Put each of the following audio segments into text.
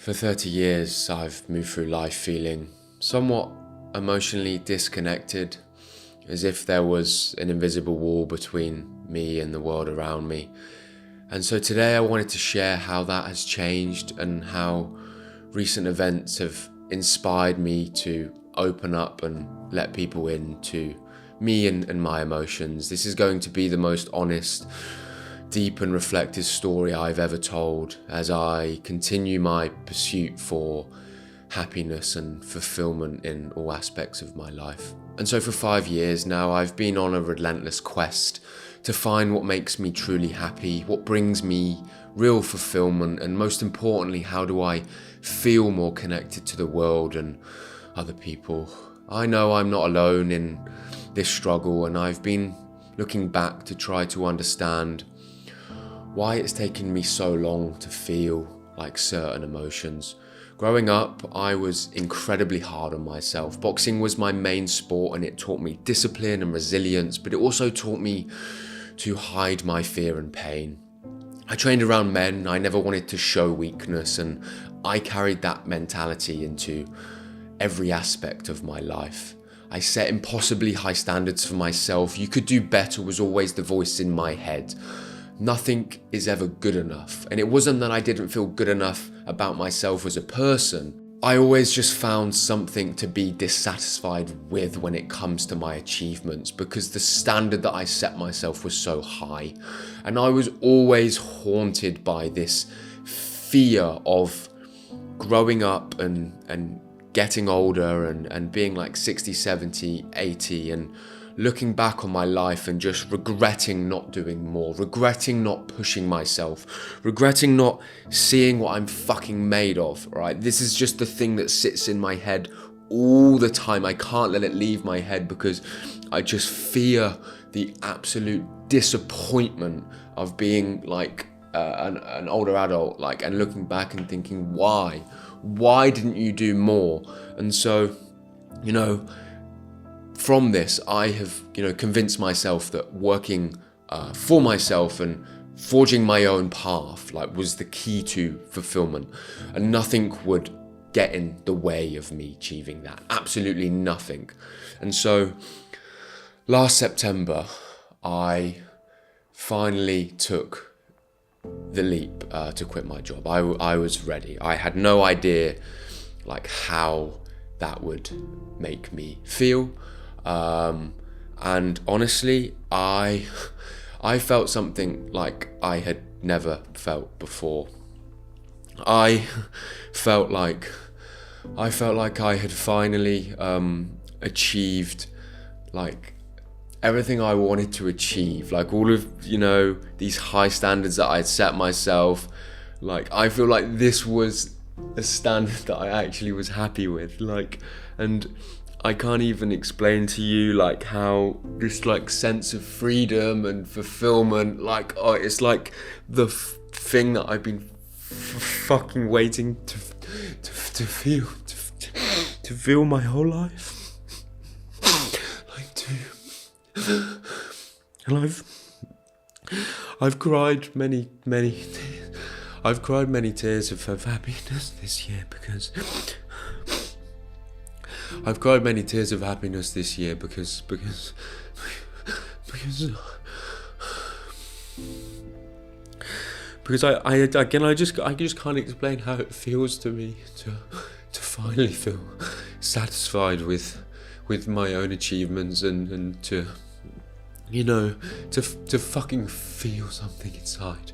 For 30 years, I've moved through life feeling somewhat emotionally disconnected, as if there was an invisible wall between me and the world around me. And so today I wanted to share how that has changed and how recent events have inspired me to open up and let people into me and my emotions. This is going to be the most honest, deep and reflective story I've ever told as I continue my pursuit for happiness and fulfillment in all aspects of my life. And so for 5 years now, I've been on a relentless quest to find what makes me truly happy, what brings me real fulfillment, and most importantly, how do I feel more connected to the world and other people. I know I'm not alone in this struggle, and I've been looking back to try to understand why it's taken me so long to feel like certain emotions. Growing up, I was incredibly hard on myself. Boxing was my main sport and it taught me discipline and resilience, but it also taught me to hide my fear and pain. I trained around men, I never wanted to show weakness, and I carried that mentality into every aspect of my life. I set impossibly high standards for myself. You could do better was always the voice in my head. Nothing is ever good enough. And it wasn't that I didn't feel good enough about myself as a person. I always just found something to be dissatisfied with when it comes to my achievements, because the standard that I set myself was so high. And I was always haunted by this fear of growing up and getting older and being like 60, 70, 80 and looking back on my life and just regretting not doing more, regretting not pushing myself, regretting not seeing what I'm fucking made of, right? This is just the thing that sits in my head all the time. I can't let it leave my head because I just fear the absolute disappointment of being like an older adult, like, and looking back and thinking, why didn't you do more? And so, from this, I have, convinced myself that working for myself and forging my own path, was the key to fulfillment, and nothing would get in the way of me achieving that. Absolutely nothing. And so, last September, I finally took the leap to quit my job. I was ready. I had no idea, how that would make me feel. And honestly, I felt something like I had never felt before. I felt like I had finally achieved everything I wanted to achieve, all of these high standards that I'd set myself. I feel like this was a standard that I actually was happy with, and I can't even explain to you how this sense of freedom and fulfillment, it's like the thing that I've been fucking waiting to feel my whole life. And I've cried many tears of happiness this year because I just can't explain how it feels to me to finally feel satisfied with my own achievements and to fucking feel something inside,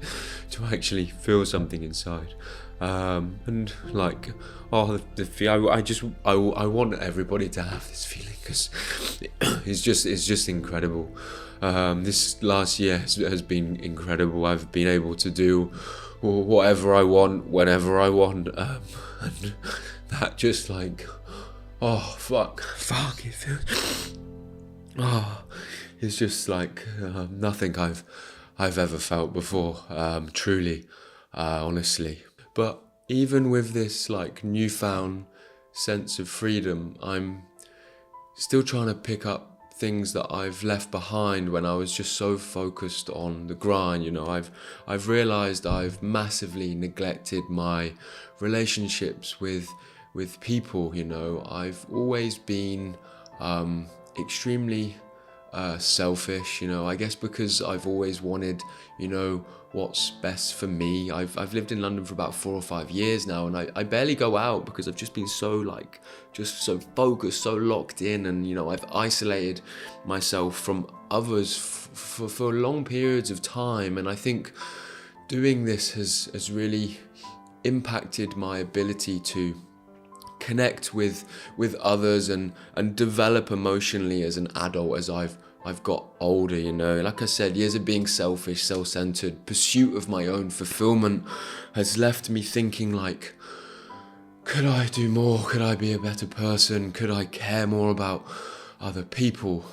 to actually feel something inside. And I want everybody to have this feeling, because it's just incredible. This last year has been incredible. I've been able to do whatever I want, whenever I want, and that just fuck, it feels, it's just nothing I've ever felt before, truly, honestly. But even with this newfound sense of freedom, I'm still trying to pick up things that I've left behind when I was just so focused on the grind. I've realized I've massively neglected my relationships with people. I've always been extremely selfish, I guess because I've always wanted, what's best for me. I've lived in London for about 4 or 5 years now, and I barely go out because I've just been so so focused, so locked in, and I've isolated myself from others for long periods of time. And I think doing this has really impacted my ability to connect with others and develop emotionally as an adult as I've got older. Like I said, years of being selfish, self-centered, pursuit of my own fulfillment has left me thinking could I do more? Could I be a better person? Could I care more about other people?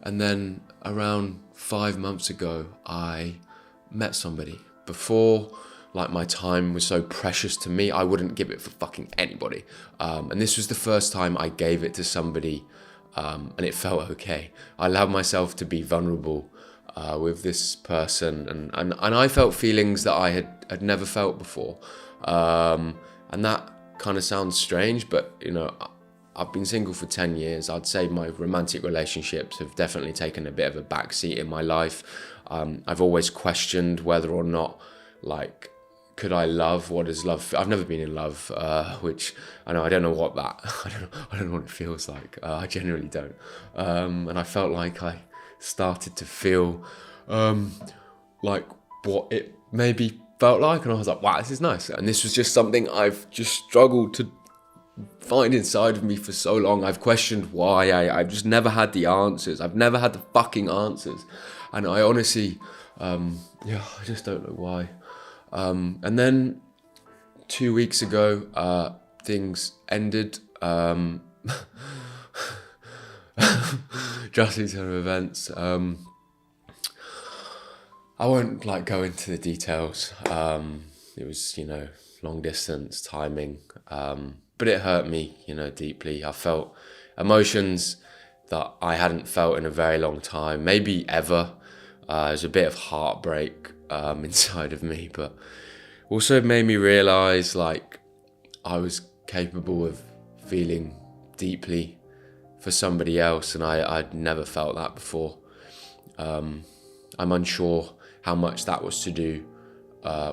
And then around 5 months ago, I met somebody. Before, my time was so precious to me, I wouldn't give it for fucking anybody. And this was the first time I gave it to somebody, and it felt okay. I allowed myself to be vulnerable with this person, and I felt feelings that I had never felt before. And that kind of sounds strange, but I've been single for 10 years. I'd say my romantic relationships have definitely taken a bit of a backseat in my life. I've always questioned whether or not, could I love? What is love? I've never been in love, which I don't know what that, I don't know what it feels like. I genuinely don't. And I felt like I started to feel like what it maybe felt like, and I was like, wow, this is nice. And this was just something I've just struggled to find inside of me for so long. I've questioned why. I've just never had the answers. I've never had the fucking answers. And I honestly, I just don't know why. And then 2 weeks ago, things ended. Drastic turn of events. I won't go into the details. It was, long distance, timing. But it hurt me, deeply. I felt emotions that I hadn't felt in a very long time, maybe ever. There's a bit of heartbreak inside of me, but also it made me realize I was capable of feeling deeply for somebody else, and I'd never felt that before. I'm unsure how much that was to do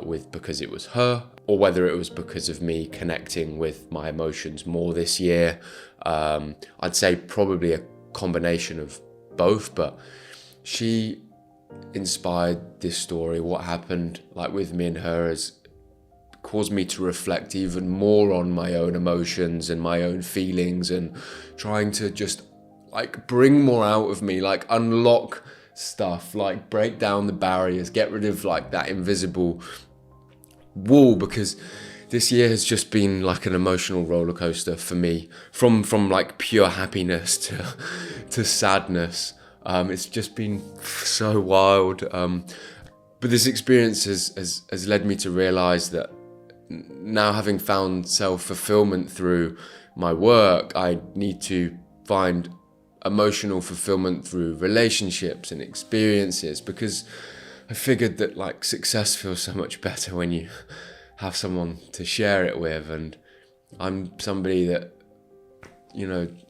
with because it was her, or whether it was because of me connecting with my emotions more this year. I'd say probably a combination of both, but she inspired this story. What happened with me and her has caused me to reflect even more on my own emotions and my own feelings, and trying to just bring more out of me, unlock stuff, break down the barriers, get rid of that invisible wall, because this year has just been an emotional roller coaster for me, from pure happiness to sadness. It's just been so wild. But this experience has led me to realize that now, having found self-fulfillment through my work, I need to find emotional fulfillment through relationships and experiences, because I figured that success feels so much better when you have someone to share it with. And I'm somebody that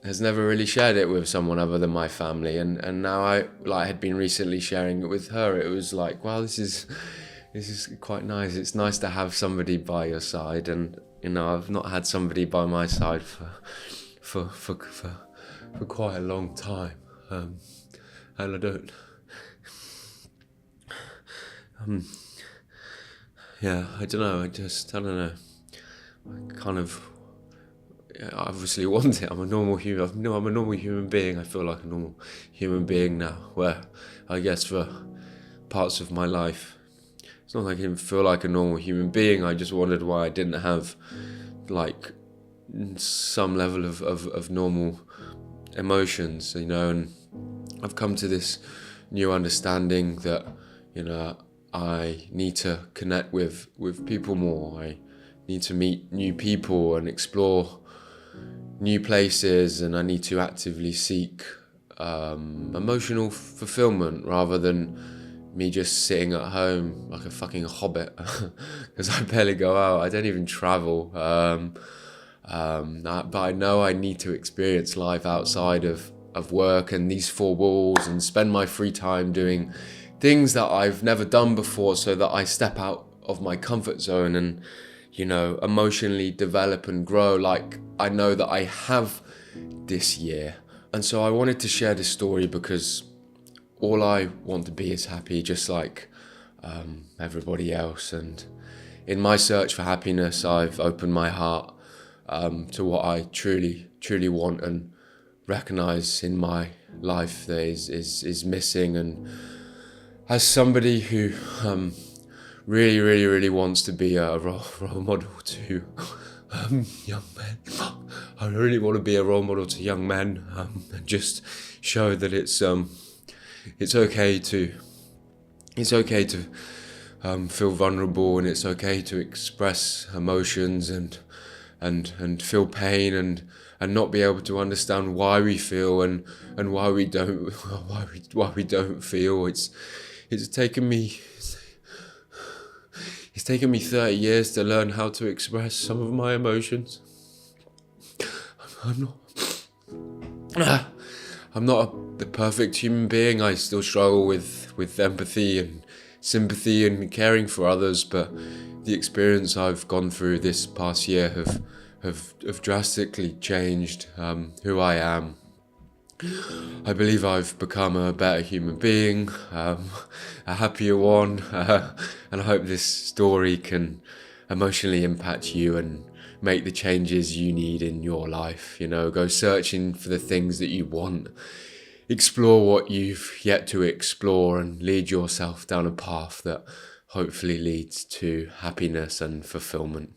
has never really shared it with someone other than my family, and now I had been recently sharing it with her. It was wow, this is quite nice. It's nice to have somebody by your side, and I've not had somebody by my side for quite a long time, and I don't I don't know. I don't know. I kind of obviously want it. I'm a normal human being. I feel like a normal human being now, where I guess for parts of my life, it's not like I didn't feel like a normal human being. I just wondered why I didn't have some level of normal emotions, and I've come to this new understanding that I need to connect with people more. I need to meet new people and explore new places, and I need to actively seek emotional fulfillment rather than me just sitting at home like a fucking hobbit because I barely go out. I don't even travel. But I know I need to experience life outside of work and these four walls and spend my free time doing things that I've never done before so that I step out of my comfort zone and, emotionally develop and grow like I know that I have this year. And so I wanted to share this story because all I want to be is happy, just like everybody else. And in my search for happiness, I've opened my heart to what I truly, truly want and recognize in my life that is missing. And as somebody who really, really, really wants to be a role model to young men, I really want to be a role model to young men and just show that it's okay to feel vulnerable, and it's okay to express emotions and feel pain and not be able to understand why we feel and why we don't feel. It's taken me 30 years to learn how to express some of my emotions. I'm not the perfect human being. I still struggle with empathy and sympathy and caring for others, but the experience I've gone through this past year have drastically changed who I am. I believe I've become a better human being, a happier one, and I hope this story can emotionally impact you and make the changes you need in your life. Go searching for the things that you want, explore what you've yet to explore, and lead yourself down a path that hopefully leads to happiness and fulfillment.